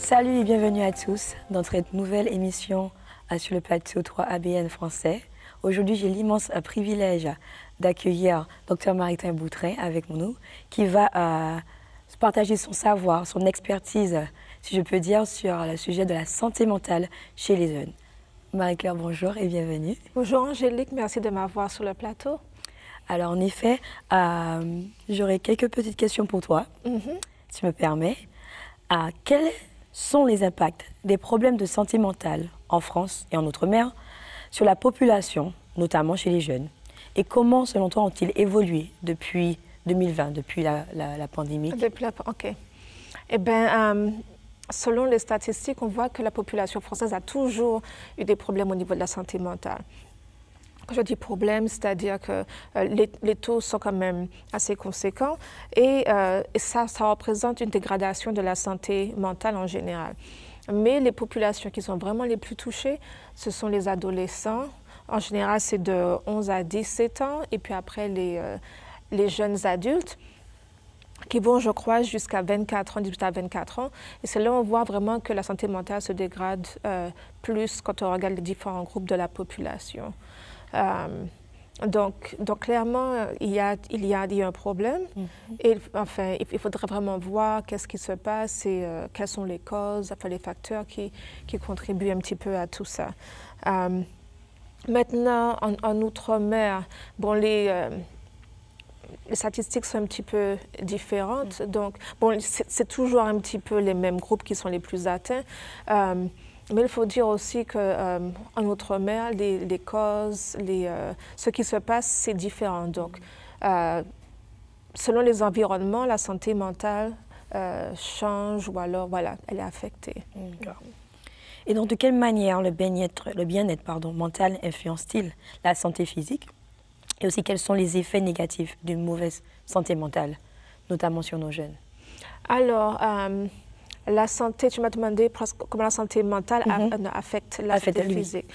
Salut et bienvenue à tous dans cette nouvelle émission sur le plateau 3ABN français. Aujourd'hui, j'ai l'immense privilège d'accueillir Dr Maritain Boutrin avec nous, qui va partager son savoir, son expertise, si je peux dire, sur le sujet de la santé mentale chez les jeunes. Marie-Claire, bonjour et bienvenue. Bonjour Angélique, merci de m'avoir sur le plateau. Alors en effet, j'aurais quelques petites questions pour toi, si tu me permets. Quels sont les impacts des problèmes de santé mentale en France et en Outre-mer sur la population, notamment chez les jeunes? Et comment, selon toi, ont-ils évolué depuis 2020, depuis la pandémie? Ok. Eh bien, selon les statistiques, on voit que la population française a toujours eu des problèmes au niveau de la santé mentale. Quand je dis problème, c'est-à-dire que les taux sont quand même assez conséquents et ça représente une dégradation de la santé mentale en général. Mais les populations qui sont vraiment les plus touchées, ce sont les adolescents. En général, c'est de 11 à 17 ans et puis après les jeunes adultes qui vont, je crois, jusqu'à 24 ans, 18 à 24 ans. Et c'est là où on voit vraiment que la santé mentale se dégrade plus quand on regarde les différents groupes de la population. Donc clairement, il y a un problème. Et enfin, il faudrait vraiment voir qu'est-ce qui se passe et quelles sont les causes, enfin, les facteurs qui contribuent un petit peu à tout ça. Maintenant, en Outre-mer, bon, les statistiques sont un petit peu différentes. Donc, bon, c'est toujours un petit peu les mêmes groupes qui sont les plus atteints. Mais il faut dire aussi qu'en Outre-mer, les causes, ce qui se passe, c'est différent. Donc, selon les environnements, la santé mentale change ou alors, voilà, elle est affectée. Et donc, de quelle manière le bien-être mental influence-t-il la santé physique? Et aussi, quels sont les effets négatifs d'une mauvaise santé mentale, notamment sur nos jeunes? Alors, la santé, tu m'as demandé comment la santé mentale affecte la santé physique.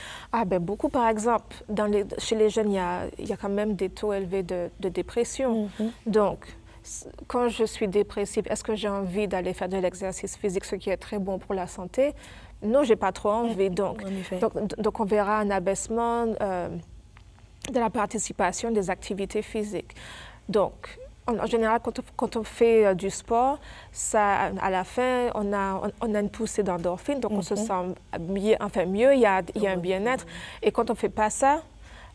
Ben, beaucoup, par exemple, chez les jeunes, il y a quand même des taux élevés de dépression. Donc, quand je suis dépressive, est-ce que j'ai envie d'aller faire de l'exercice physique, ce qui est très bon pour la santé? Non, je n'ai pas trop envie. Donc, on verra un abaissement de la participation des activités physiques. Donc, en général, quand on fait du sport, ça, à la fin, on a une poussée d'endorphine, donc on se sent mieux, il y a un bien-être. Et quand on ne fait pas ça,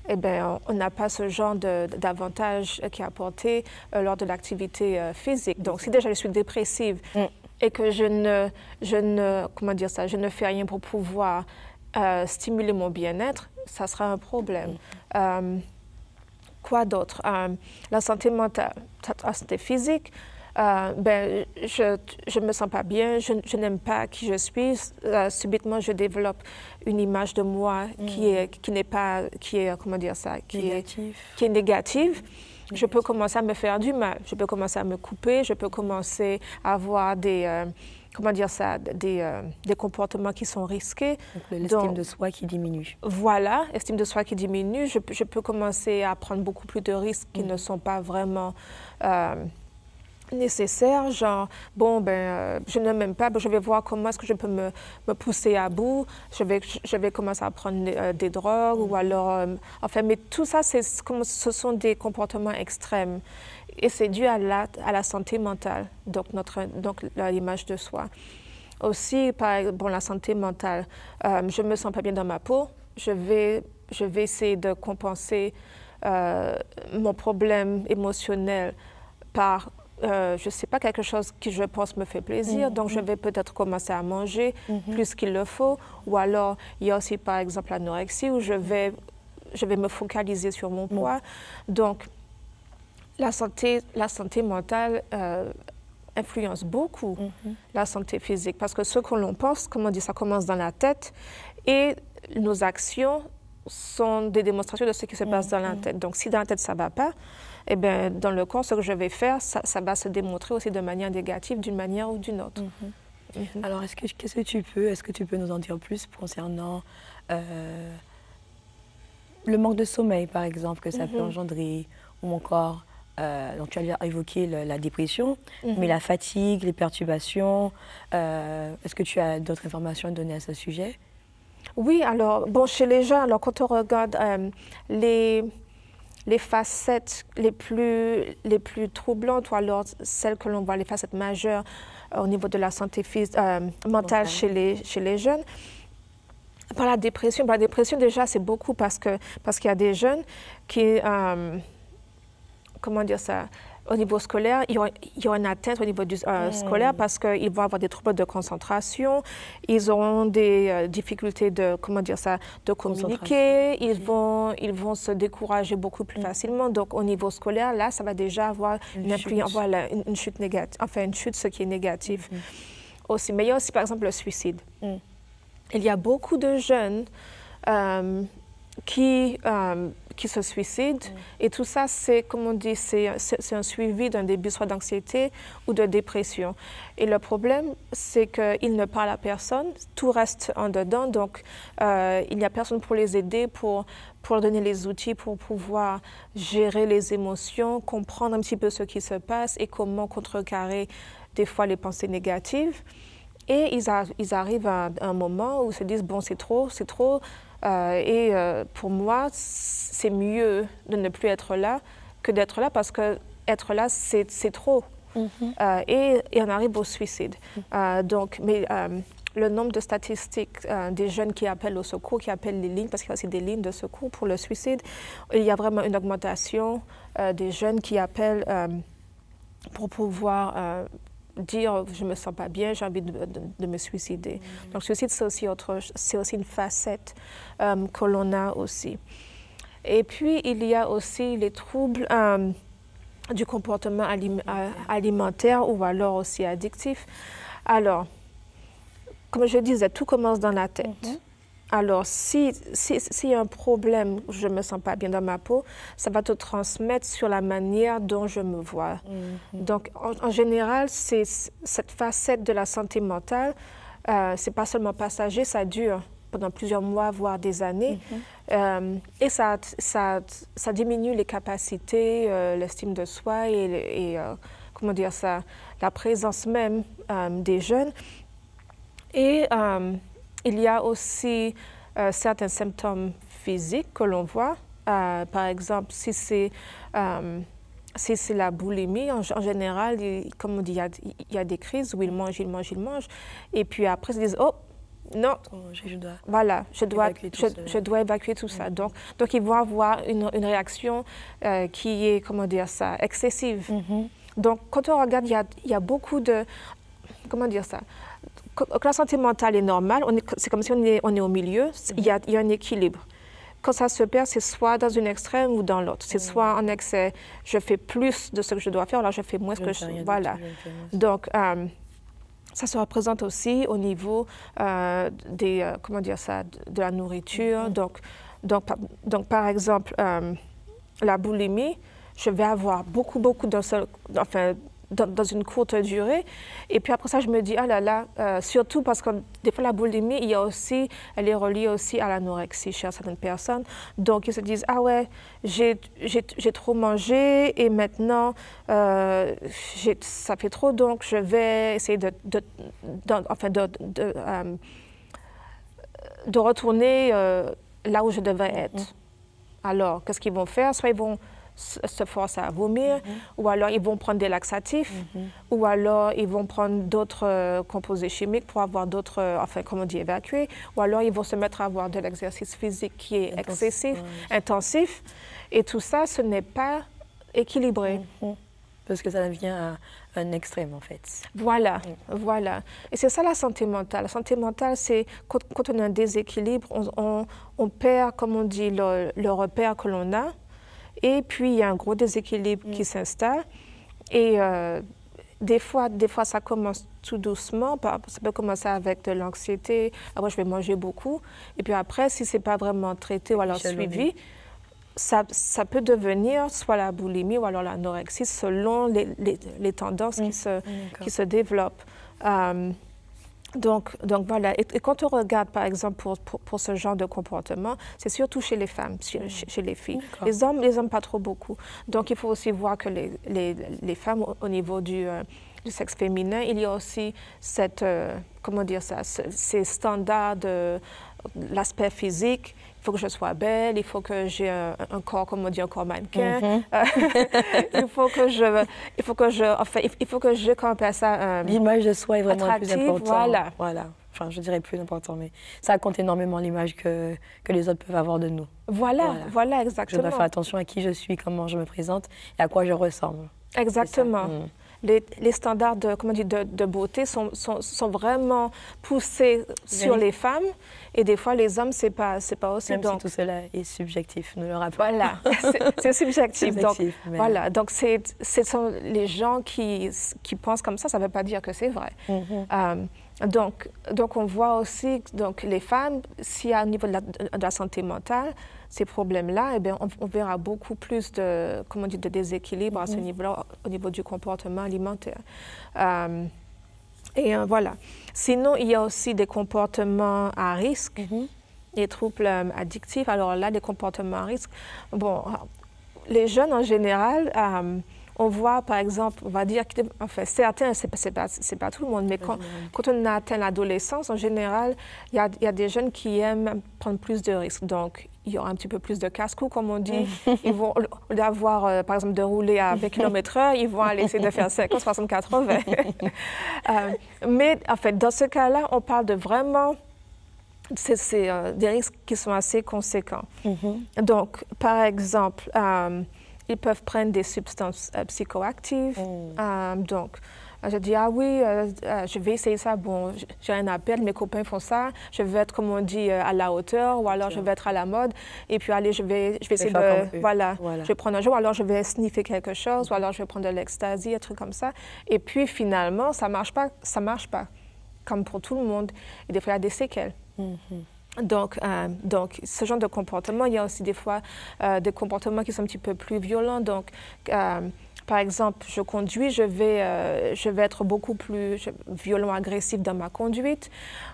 eh bien, on n'a pas ce genre d'avantage qui est apporté lors de l'activité physique. Donc, si déjà je suis dépressive et que je ne fais rien pour pouvoir stimuler mon bien-être, ça sera un problème. Quoi d'autre? La santé mentale, la santé physique, ben, je ne me sens pas bien, je n'aime pas qui je suis. Subitement, je développe une image de moi qui est négative. Je peux commencer à me faire du mal, je peux commencer à me couper, je peux commencer à avoir des comportements qui sont risqués. L'estime de soi qui diminue. Voilà, l'estime de soi qui diminue. Je peux commencer à prendre beaucoup plus de risques qui ne sont pas vraiment nécessaires. Genre, bon, je ne m'aime pas, je vais voir comment est-ce que je peux me pousser à bout. Je vais commencer à prendre des drogues ou alors... enfin, mais tout ça, ce sont des comportements extrêmes. Et c'est dû à la santé mentale, donc l'image de soi. Aussi, la santé mentale, je ne me sens pas bien dans ma peau. Je vais essayer de compenser mon problème émotionnel par, je ne sais pas, quelque chose qui, je pense, me fait plaisir. Donc, je vais peut-être commencer à manger plus qu'il le faut. Ou alors, il y a aussi, par exemple, l'anorexie, où je vais me focaliser sur mon poids. Donc, la santé mentale influence beaucoup la santé physique parce que ce que l'on pense, comme on dit, ça commence dans la tête et nos actions sont des démonstrations de ce qui se passe dans la tête. Donc, si dans la tête, ça ne va pas, eh bien, dans le corps, ce que je vais faire, ça va se démontrer aussi de manière négative, d'une manière ou d'une autre. Alors, est-ce que tu peux nous en dire plus concernant le manque de sommeil, par exemple, que ça peut engendrer, ou encore donc tu as évoqué la dépression, mais la fatigue, les perturbations, est-ce que tu as d'autres informations à donner à ce sujet? Oui, alors, bon, chez les gens, alors quand on regarde les facettes les plus troublantes, ou alors celles que l'on voit, les facettes majeures au niveau de la santé mentale chez les jeunes, par la dépression, déjà, c'est beaucoup parce qu'il y a des jeunes qui, comment dire ça, au niveau scolaire, il y a une atteinte au niveau scolaire parce qu'ils vont avoir des troubles de concentration, ils auront des difficultés de, comment dire ça, de communiquer, ils vont se décourager beaucoup plus facilement. Donc, au niveau scolaire, là, ça va déjà avoir une chute négative, enfin, une chute, ce qui est négatif aussi. Mais il y a aussi, par exemple, le suicide. Il y a beaucoup de jeunes qui se suicident. Et tout ça, c'est, comme on dit, c'est un suivi d'un début soit d'anxiété ou de dépression. Et le problème, c'est qu'ils ne parlent à personne, tout reste en dedans. Donc, il n'y a personne pour les aider, pour leur donner les outils pour pouvoir gérer les émotions, comprendre un petit peu ce qui se passe et comment contrecarrer des fois les pensées négatives. Et ils arrivent à un moment où ils se disent, bon, c'est trop. Pour moi, c'est mieux de ne plus être là que d'être là parce que être là, c'est trop. Et on arrive au suicide. Le nombre de statistiques des jeunes qui appellent au secours, qui appellent les lignes, parce qu'il y a aussi des lignes de secours pour le suicide, il y a vraiment une augmentation des jeunes qui appellent pour pouvoir dire je me sens pas bien, j'ai envie de me suicider. Donc, le suicide, c'est aussi une facette que l'on a aussi. Et puis, il y a aussi les troubles du comportement alimentaire ou alors aussi addictif. Alors, comme je disais, tout commence dans la tête. Alors, s'il y a un problème, je ne me sens pas bien dans ma peau, ça va te transmettre sur la manière dont je me vois. Donc, en général, cette facette de la santé mentale, c'est pas seulement passager, ça dure pendant plusieurs mois, voire des années. Et ça diminue les capacités, l'estime de soi et comment dire ça, la présence même des jeunes. Et il y a aussi certains symptômes physiques que l'on voit. Par exemple, si c'est la boulimie, en général, comme on dit, il y a des crises où ils mangent. Et puis après, ils disent, oh, non, je dois évacuer tout ça. Donc, ils vont avoir une réaction qui est, comment dire ça, excessive. Donc, quand on regarde, il y a beaucoup de, comment dire ça, quand la santé mentale est normale, c'est comme si on est au milieu, il y a un équilibre. Quand ça se perd, c'est soit dans une extrême ou dans l'autre. C'est soit en excès, je fais plus de ce que je dois faire, alors je fais moins ce que je... Voilà. Donc, ça se représente aussi au niveau comment dire ça, de la nourriture. Donc, par exemple, la boulimie, je vais avoir beaucoup dans une courte durée. Et puis après ça, je me dis, ah là là, surtout parce que des fois, la boulimie, elle est reliée aussi à l'anorexie chez certaines personnes. Donc, ils se disent, ah ouais, j'ai trop mangé et maintenant, ça fait trop, donc je vais essayer de retourner là où je devais être. Alors, qu'est-ce qu'ils vont faire? Soit ils vont se forcer à vomir, ou alors ils vont prendre des laxatifs, ou alors ils vont prendre d'autres composés chimiques pour avoir d'autres, comme on dit, évacuer, ou alors ils vont se mettre à avoir de l'exercice physique qui est excessif, intensif, et tout ça, ce n'est pas équilibré. Parce que ça devient un extrême, en fait. Voilà. Et c'est ça la santé mentale. La santé mentale, c'est quand on a un déséquilibre, on perd, comme on dit, le repère que l'on a. Et puis, il y a un gros déséquilibre qui s'installe. Et des fois, ça commence tout doucement. Ça peut commencer avec de l'anxiété. Après, je vais manger beaucoup. Et puis après, si ce n'est pas vraiment traité ou alors suivi, ça peut devenir soit la boulimie ou alors l'anorexie selon les tendances qui se développent. Donc voilà, et quand on regarde par exemple pour ce genre de comportement, c'est surtout chez les femmes, chez les filles. Les hommes pas trop beaucoup. Donc il faut aussi voir que les femmes au niveau du sexe féminin, il y a aussi cette, comment dire ça, ces standards de l'aspect physique. Il faut que je sois belle, il faut que j'ai un corps, comme on dit, un corps mannequin. il faut que je quand même ça. L'image de soi est vraiment plus importante. Voilà. Enfin, je dirais plus important, mais ça compte énormément l'image que les autres peuvent avoir de nous. Voilà, exactement. Je dois faire attention à qui je suis, comment je me présente et à quoi je ressemble. Exactement. Les standards de beauté sont vraiment poussés sur les femmes et des fois les hommes c'est pas aussi. Même si tout cela est subjectif, ne le rappelons. Voilà, c'est subjectif. Donc mais... voilà, donc ce sont les gens qui pensent comme ça veut pas dire que c'est vrai. Donc on voit aussi donc les femmes, s'il y a au niveau de la santé mentale ces problèmes-là, eh bien, on verra beaucoup plus de, de déséquilibre à ce niveau-là, au niveau du comportement alimentaire. Voilà. Sinon, il y a aussi des comportements à risque, les troubles addictifs. Alors là, des comportements à risque, bon, les jeunes en général, on voit, par exemple, on va dire, enfin, certains, c'est pas tout le monde, mais quand on atteint l'adolescence, en général, il y a des jeunes qui aiment prendre plus de risques. Donc, il y aura un petit peu plus de casse-cou, comme on dit. Ils vont, au lieu d'avoir, par exemple, de rouler à 20 km/h, ils vont aller essayer de faire 50, 60, 80. Mais, en fait, dans ce cas-là, on parle de vraiment... C'est des risques qui sont assez conséquents. Donc, par exemple... ils peuvent prendre des substances psychoactives. Donc, je dis, ah oui, je vais essayer ça. Bon, j'ai rien à perdre, mes copains font ça. Je vais être, comme on dit, à la hauteur, ou alors je vais être à la mode. Et puis, allez, je vais essayer de... Voilà. Je vais prendre un jour, ou alors je vais sniffer quelque chose, ou alors je vais prendre de l'ecstasy, un truc comme ça. Et puis, finalement, ça marche pas, comme pour tout le monde. Et des fois, il y a des séquelles. Donc, ce genre de comportement, il y a aussi des fois des comportements qui sont un petit peu plus violents. Donc, par exemple, je conduis, je vais être beaucoup plus violent, agressif dans ma conduite,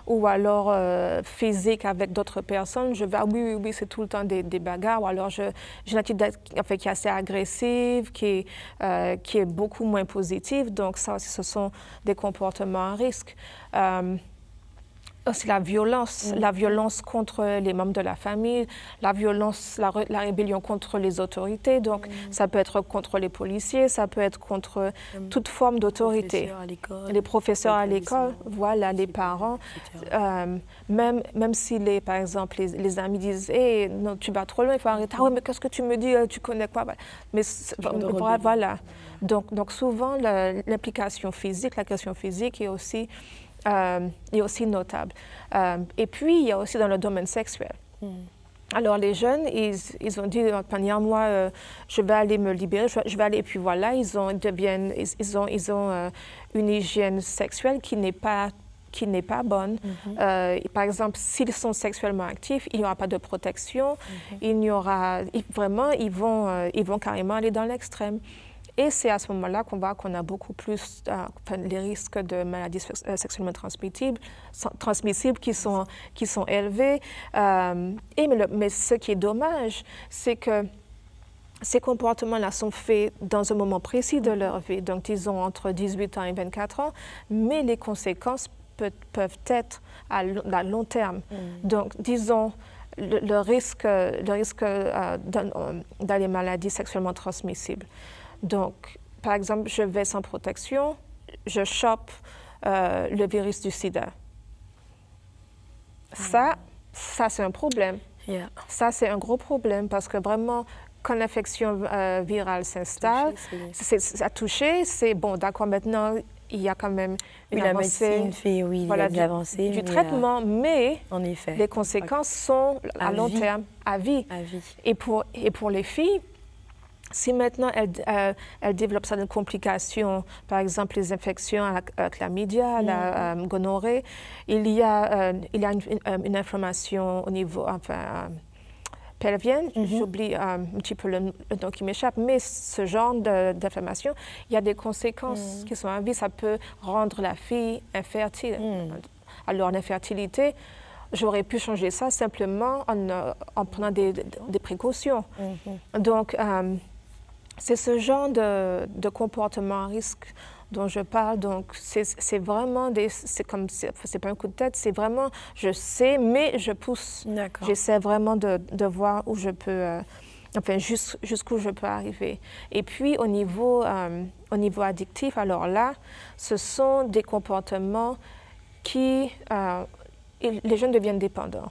ou alors physique avec d'autres personnes. Je vais, oui, c'est tout le temps des bagarres, ou alors j'ai une attitude qui est assez agressive, qui est beaucoup moins positive. Donc, ça aussi, ce sont des comportements à risque. Aussi la violence contre les membres de la famille, la violence, la rébellion contre les autorités. Donc, ça peut être contre les policiers, ça peut être contre toute forme d'autorité. Les professeurs à l'école, voilà, les parents. Même si, par exemple, les amis disent hey, « non, tu vas trop loin, il faut arrêter. » « Ah oui, mais qu'est-ce que tu me dis, tu connais quoi ?» Mais voilà. Donc souvent, l'implication physique, l'agression physique est aussi notable. Et puis, il y a aussi dans le domaine sexuel. Alors, les jeunes, ils ont dit, moi, je vais aller me libérer, je vais aller... Et puis voilà, ils ont une hygiène sexuelle qui n'est pas bonne. Par exemple, s'ils sont sexuellement actifs, il n'y aura pas de protection. Il y aura... Vraiment, ils vont carrément aller dans l'extrême. Et c'est à ce moment-là qu'on voit qu'on a beaucoup plus les risques de maladies sexuellement transmissibles qui sont élevés. Mais ce qui est dommage, c'est que ces comportements-là sont faits dans un moment précis de leur vie, donc disons entre 18 ans et 24 ans, mais les conséquences peuvent être à long terme. Donc, disons, le risque dans les maladies sexuellement transmissibles. Donc, par exemple, je vais sans protection, je chope le virus du sida. Ça c'est un problème. Ça, c'est un gros problème parce que vraiment, quand l'infection virale s'installe, c'est à toucher, c'est bon, d'accord, maintenant, il y a quand même une avancée. La médecine fait, des avancées. Du traitement, mais en effet, les conséquences sont à long terme, à vie. Et pour les filles, si maintenant elles développent certaines complications, par exemple les infections à la chlamydia, la gonorrhée, il y a une inflammation au niveau pelvienne, j'oublie un petit peu le nom qui m'échappe, mais ce genre d'inflammation, il y a des conséquences qui sont à vie. Ça peut rendre la fille infertile. à leur infertilité, j'aurais pu changer ça simplement en prenant des précautions. Donc, c'est ce genre de comportement à risque dont je parle. Donc, c'est vraiment c'est pas un coup de tête, c'est vraiment, je sais, mais je pousse. J'essaie vraiment de voir où je peux, enfin, jusqu'où je peux arriver. Et puis, au niveau addictif, alors là, ce sont des comportements qui, les jeunes deviennent dépendants.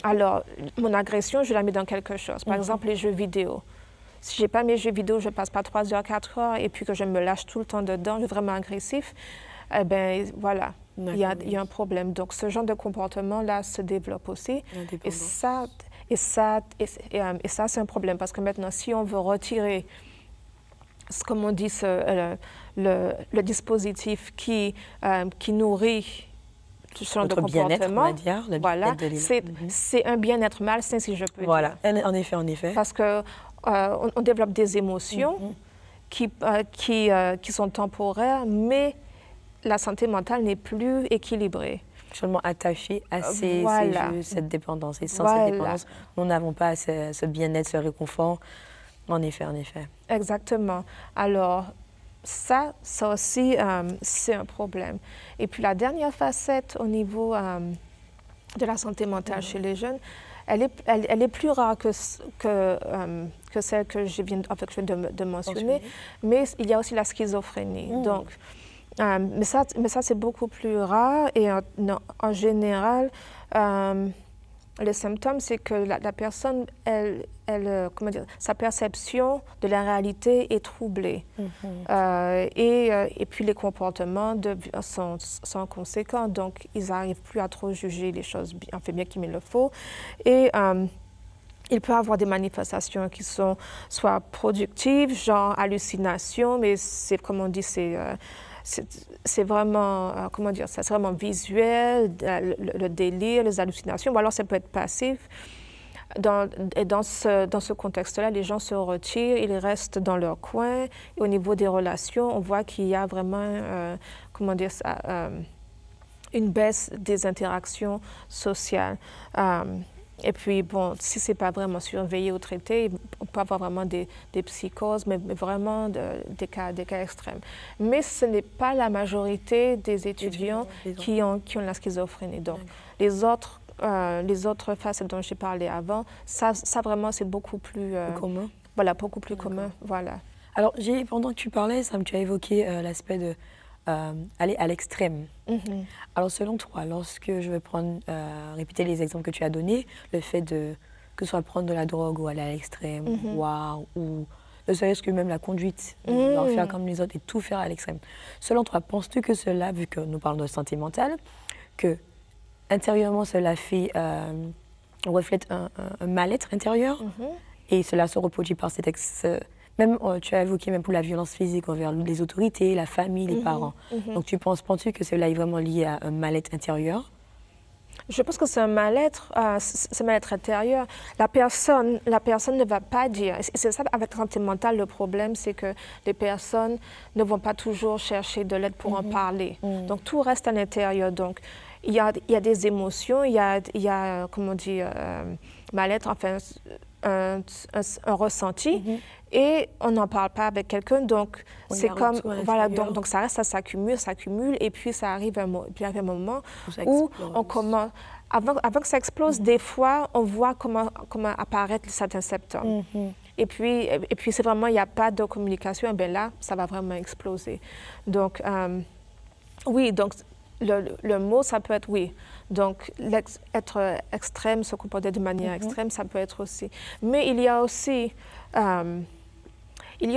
Alors, mon agression, je la mets dans quelque chose. Par exemple, les jeux vidéo. Si je n'ai pas mes jeux vidéo, je ne passe pas 3 heures, 4 heures, et puis que je me lâche tout le temps dedans, je suis vraiment agressif, eh bien, voilà, il y a un problème. Donc, ce genre de comportement-là se développe aussi. Et ça, c'est un problème, parce que maintenant, si on veut retirer, comme on dit, le dispositif qui nourrit ce genre de comportement, voilà, c'est un bien-être malsain, si je peux dire. Voilà, en effet. Parce que on développe des émotions qui sont temporaires, mais la santé mentale n'est plus équilibrée. Seulement attachée à cette dépendance. Et sans cette dépendance, nous n'avons pas ce bien-être, ce réconfort. En effet. Exactement. Alors, ça aussi, c'est un problème. Et puis la dernière facette au niveau de la santé mentale chez les jeunes, elle est plus rare que celle que je viens de mentionner, mais il y a aussi la schizophrénie. Donc, mais ça c'est beaucoup plus rare et en général, les symptômes, c'est que la personne, comment dire, sa perception de la réalité est troublée. Et puis les comportements sont conséquents, donc ils n'arrivent plus à trop juger les choses bien qu'il le faut. Et il peut y avoir des manifestations qui sont soit productives, genre hallucinations, mais c'est, comme on dit, c'est vraiment, comment dire ça, c'est vraiment visuel, le délire, les hallucinations, ou alors ça peut être passif. Et dans ce contexte-là, les gens se retirent, ils restent dans leur coin. Et au niveau des relations, on voit qu'il y a vraiment, comment dire ça, une baisse des interactions sociales. Et puis, bon, si ce n'est pas vraiment surveillé ou traité, on peut avoir vraiment des psychoses, mais vraiment des cas extrêmes. Mais ce n'est pas la majorité des étudiants qui ont la schizophrénie. Donc, les autres facettes dont j'ai parlé avant, ça vraiment, c'est beaucoup plus... commun. Voilà, beaucoup plus commun, voilà. Alors, pendant que tu parlais, Sam, tu as évoqué l'aspect de... aller à l'extrême. Alors, selon toi, lorsque je vais répéter les exemples que tu as donnés, le fait que ce soit prendre de la drogue ou aller à l'extrême, boire, ou ne serait-ce que même la conduite, en faire comme les autres et tout faire à l'extrême. Selon toi, penses-tu que cela, vu que nous parlons de santé mentale, que intérieurement cela reflète un mal-être intérieur et cela se reproduit par cet même, tu as évoqué même pour la violence physique envers les autorités, la famille, les parents. Donc, penses-tu que cela est vraiment lié à un mal-être intérieur? Je pense que c'est un mal-être intérieur. La personne ne va pas dire. C'est ça, avec la santé mentale, le problème, c'est que les personnes ne vont pas toujours chercher de l'aide pour en parler. Donc, tout reste à l'intérieur. Donc, il y a des émotions, il y a comment on dit, mal-être, enfin, un ressenti. Et on n'en parle pas avec quelqu'un, donc c'est comme, voilà, donc ça reste, ça s'accumule, et puis ça arrive un moment où on commence, avant que ça explose, des fois, on voit comment apparaître certains symptômes. Et puis c'est vraiment, il n'y a pas de communication, et bien là, ça va vraiment exploser. Donc, oui, donc le mot, ça peut être oui. Donc, être extrême, se comporter de manière extrême, ça peut être aussi. Mais il y a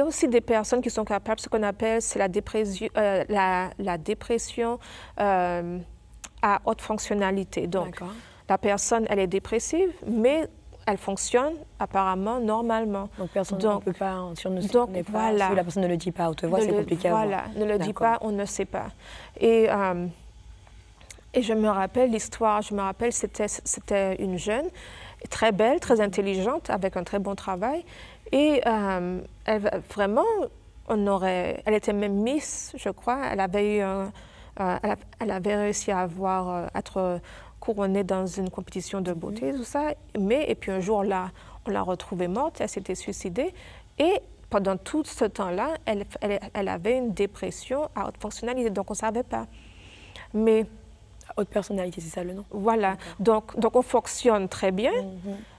aussi des personnes qui sont capables, ce qu'on appelle, c'est la dépression à haute fonctionnalité. Donc, la personne, elle est dépressive, mais elle fonctionne apparemment normalement. Donc, personne ne peut pas, si on ne connaît pas, si la personne ne le dit pas, tu vois, c'est compliqué à voir. Voilà, ne le dit pas, on ne sait pas. Et je me rappelle l'histoire, c'était une jeune, très belle, très intelligente, avec un très bon travail. Et elle, vraiment, elle était même Miss, je crois. Elle avait eu elle avait réussi à être couronnée dans une compétition de beauté, tout ça. Et puis un jour, là, on l'a retrouvée morte, elle s'était suicidée. Et pendant tout ce temps-là, elle avait une dépression à haute fonctionnalité, donc on ne savait pas. Mais haute personnalité, c'est ça le nom? Voilà, donc on fonctionne très bien,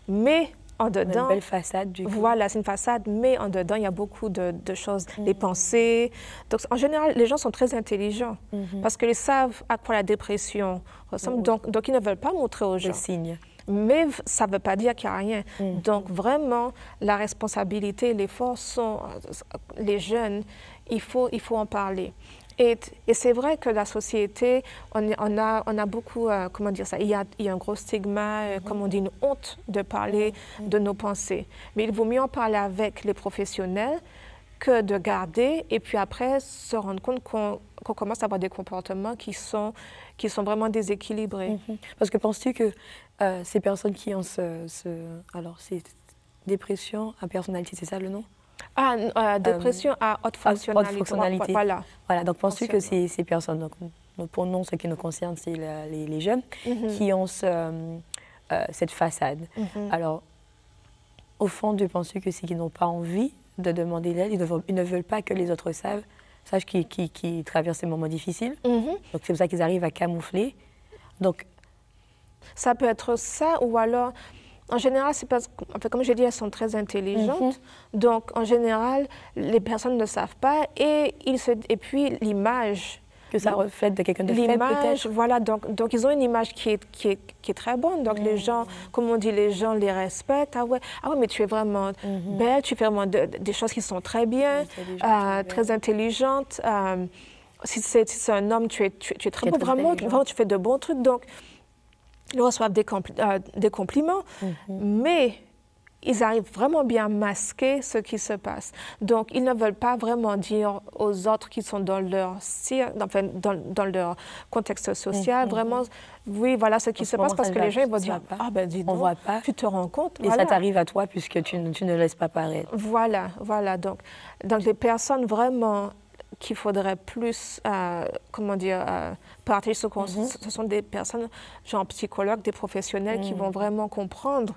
mais en dedans... Une belle façade, du coup. Voilà, c'est une façade, mais en dedans, il y a beaucoup de choses, des pensées. Donc, en général, les gens sont très intelligents parce qu'ils savent à quoi la dépression ressemble, donc ils ne veulent pas montrer aux gens. Les signes. Mais ça ne veut pas dire qu'il n'y a rien. Donc, vraiment, la responsabilité, l'effort sont... Les jeunes, il faut en parler. Et c'est vrai que la société, on a beaucoup, comment dire ça, il y a un gros stigma, comme on dit, une honte de parler de nos pensées. Mais il vaut mieux en parler avec les professionnels que de garder et puis après se rendre compte qu'on commence à avoir des comportements qui sont vraiment déséquilibrés. Parce que penses-tu que ces personnes qui ont alors, c'est dépression à personnalité, c'est ça le nom? Dépression à haute fonctionnalité. Haute fonctionnalité. Voilà. Donc, penses-tu que ces personnes, donc pour nous, ce qui nous concerne, c'est les jeunes qui ont cette façade. Alors, au fond d'eux, penses-tu que c'est qu'ils n'ont pas envie de demander l'aide, ils ne veulent pas que les autres sachent qu'ils traversent ces moments difficiles. Donc, c'est pour ça qu'ils arrivent à camoufler. Donc, ça peut être ça, ou alors... En général, c'est parce que, enfin, comme j'ai dit, elles sont très intelligentes. Donc, en général, les personnes ne savent pas. Et puis, l'image... Que ça reflète de quelqu'un de faible, peut-être. Voilà. Donc, ils ont une image qui est très bonne. Donc, les gens, comme on dit, les gens les respectent. Ah ouais, mais tu es vraiment belle. Tu fais vraiment des choses qui sont très bien, très intelligentes. Si c'est un homme, tu es très beau. Vraiment, tu fais de bons trucs. Donc, ils reçoivent des compliments, mais ils arrivent vraiment bien à masquer ce qui se passe. Donc, ils ne veulent pas vraiment dire aux autres qui sont dans leur contexte social, vraiment, oui, voilà ce qui se passe, parce que les gens vont dire, ah ben dis donc, tu te rends compte. Et ça t'arrive à toi puisque tu ne laisses pas paraître. Voilà. Donc les personnes vraiment qu'il faudrait plus, comment dire, partager ce sont des personnes, genre psychologues, des professionnels qui vont vraiment comprendre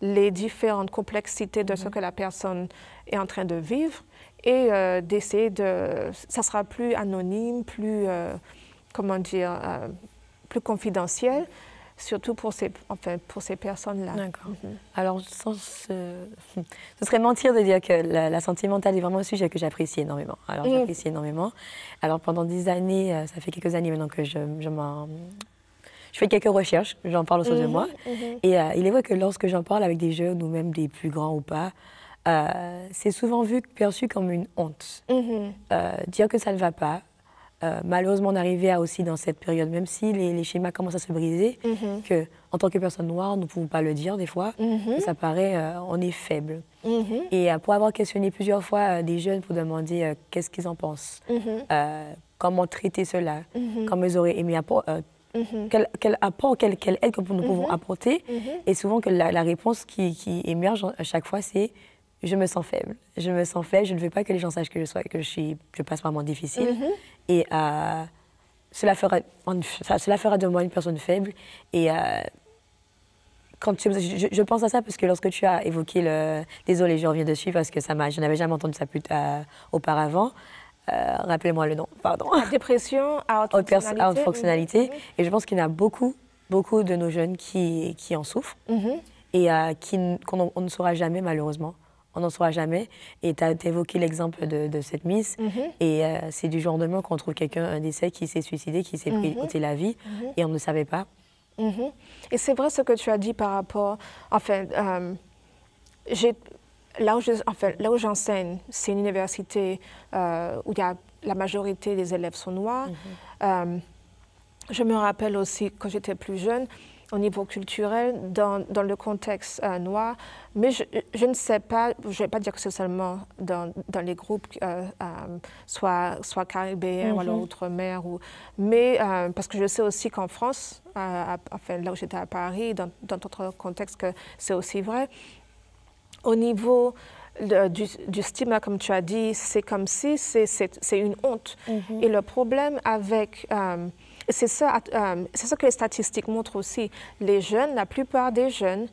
les différentes complexités de ce que la personne est en train de vivre et d'essayer de... Ça sera plus anonyme, plus, comment dire, plus confidentiel, surtout pour ces personnes-là. D'accord. Alors, ce serait mentir de dire que la santé mentale est vraiment un sujet que j'apprécie énormément. Alors, j'apprécie énormément. Alors, pendant des années, ça fait quelques années maintenant que je fais quelques recherches, j'en parle autour de moi. Et il est vrai que lorsque j'en parle avec des jeunes ou même des plus grands ou pas, c'est souvent perçu comme une honte. Dire que ça ne va pas. Malheureusement, on arrivait à aussi dans cette période, même si les schémas commencent à se briser, que en tant que personne noire, nous ne pouvons pas le dire des fois, que ça paraît, on est faible. Et pour avoir questionné plusieurs fois des jeunes pour demander qu'est-ce qu'ils en pensent, comment traiter cela, comment ils auraient aimé quel apport, quelle aide que nous pouvons apporter. Et souvent, que la réponse qui émerge à chaque fois, c'est « je me sens faible. Je me sens faible, je ne veux pas que les gens sachent que je passe par un moment difficile. Et cela fera de moi une personne faible. » Et je pense à ça parce que lorsque tu as évoqué Désolée, je reviens dessus parce que je n'avais jamais entendu ça auparavant. Rappelez-moi le nom, pardon. La dépression à haute fonctionnalité. Et je pense qu'il y en a beaucoup de nos jeunes qui en souffrent et qu'on ne saura jamais, malheureusement. On n'en saura jamais. Et tu as évoqué l'exemple de cette Miss. Et c'est du jour au lendemain qu'on trouve un décès qui s'est suicidé, qui s'est ôté la vie. Et on ne savait pas. Et c'est vrai ce que tu as dit par rapport... Enfin, là où j'enseigne, c'est une université où la majorité des élèves sont noirs. Je me rappelle aussi, quand j'étais plus jeune, au niveau culturel, dans le contexte noir, mais je ne sais pas, je ne vais pas dire que c'est seulement dans les groupes, soit caribéens ou alors outre-mer, mais parce que je sais aussi qu'en France, enfin, là où j'étais à Paris, dans d'autres contextes, que c'est aussi vrai. Au niveau du stigma, comme tu as dit, c'est comme si c'est une honte. Et le problème avec... c'est ça que les statistiques montrent aussi. Les jeunes, la plupart des jeunes,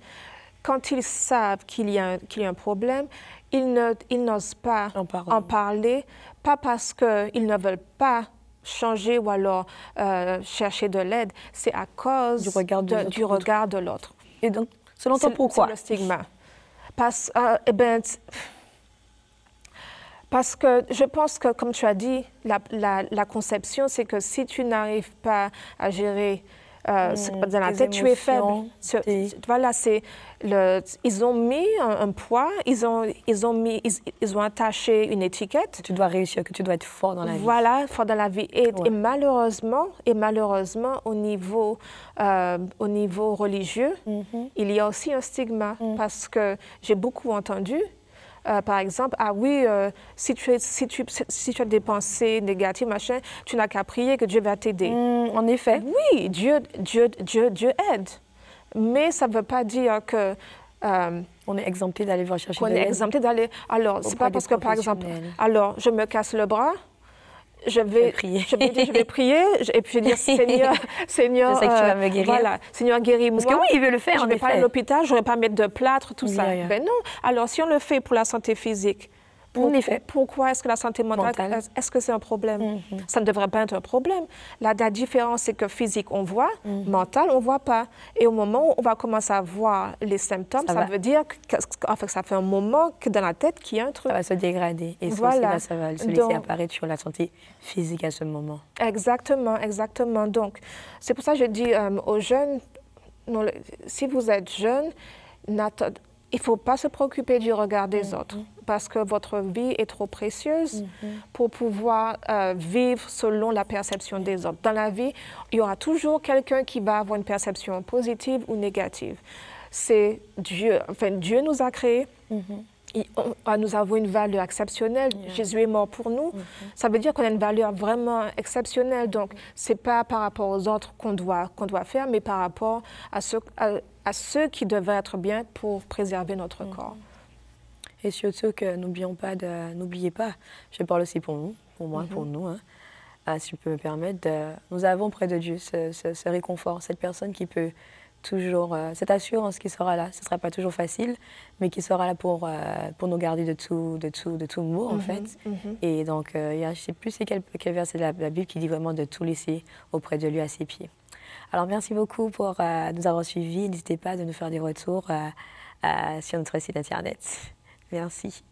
quand ils savent qu'il y a un problème, ils n'osent pas en parler, pas parce qu'ils ne veulent pas changer ou alors chercher de l'aide, c'est à cause du regard de l'autre. Et donc, selon toi, pourquoi? C'est le stigma. Parce que je pense que, comme tu as dit, la conception, c'est que si tu n'arrives pas à gérer dans la tête, tu es faible. Voilà, ils ont mis un poids, ils ont attaché une étiquette. Tu dois réussir, que tu dois être fort dans la vie. Voilà, fort dans la vie. Et malheureusement, au niveau religieux, il y a aussi un stigma parce que j'ai beaucoup entendu. Par exemple, ah oui, si tu as des pensées négatives, machin, tu n'as qu'à prier que Dieu va t'aider. En effet. Oui, Dieu aide. Mais ça ne veut pas dire que... on est exempté d'aller voir chercher de l'aide. On est exempté d'aller... Alors, c'est pas parce que, par exemple, alors, je me casse le bras, je vais prier, et puis je vais dire, Seigneur, je sais que tu vas me guérir. Voilà, Seigneur, guéris-moi. Parce que oui, il veut le faire, je ne vais pas à l'hôpital, je ne vais pas mettre de plâtre, tout ça. Ben non. Alors, si on le fait pour la santé physique, pourquoi est-ce que la santé mentale, est-ce que c'est un problème? Ça ne devrait pas être un problème. La différence, c'est que physique, on voit, mental, on ne voit pas. Et au moment où on va commencer à voir les symptômes, ça veut dire que ça fait un moment que dans la tête qu'il y a un truc. Ça va se dégrader. Et voilà. Ça va se laisser apparaître sur la santé physique à ce moment. Exactement, exactement. Donc, c'est pour ça que je dis aux jeunes, si vous êtes jeune, il ne faut pas se préoccuper du regard des autres parce que votre vie est trop précieuse pour pouvoir vivre selon la perception des autres. Dans la vie, il y aura toujours quelqu'un qui va avoir une perception positive ou négative. C'est Dieu. Enfin, Dieu nous a créés. Nous avons une valeur exceptionnelle. Jésus est mort pour nous. Ça veut dire qu'on a une valeur vraiment exceptionnelle. Donc, ce n'est pas par rapport aux autres qu'on doit faire, mais par rapport à ceux qui devraient être bien pour préserver notre corps. Et surtout que n'oubliez pas, je parle aussi pour nous, pour moi, pour nous, si je peux me permettre, nous avons près de Dieu ce réconfort, cette personne qui peut toujours, cette assurance qui sera là. Ce ne sera pas toujours facile, mais qui sera là pour nous garder de tout mot, en fait. Et donc, je ne sais plus c'est quel verset de la Bible qui dit vraiment de tout laisser auprès de lui à ses pieds. Alors, merci beaucoup pour nous avoir suivis. N'hésitez pas à nous faire des retours sur notre site Internet. Merci.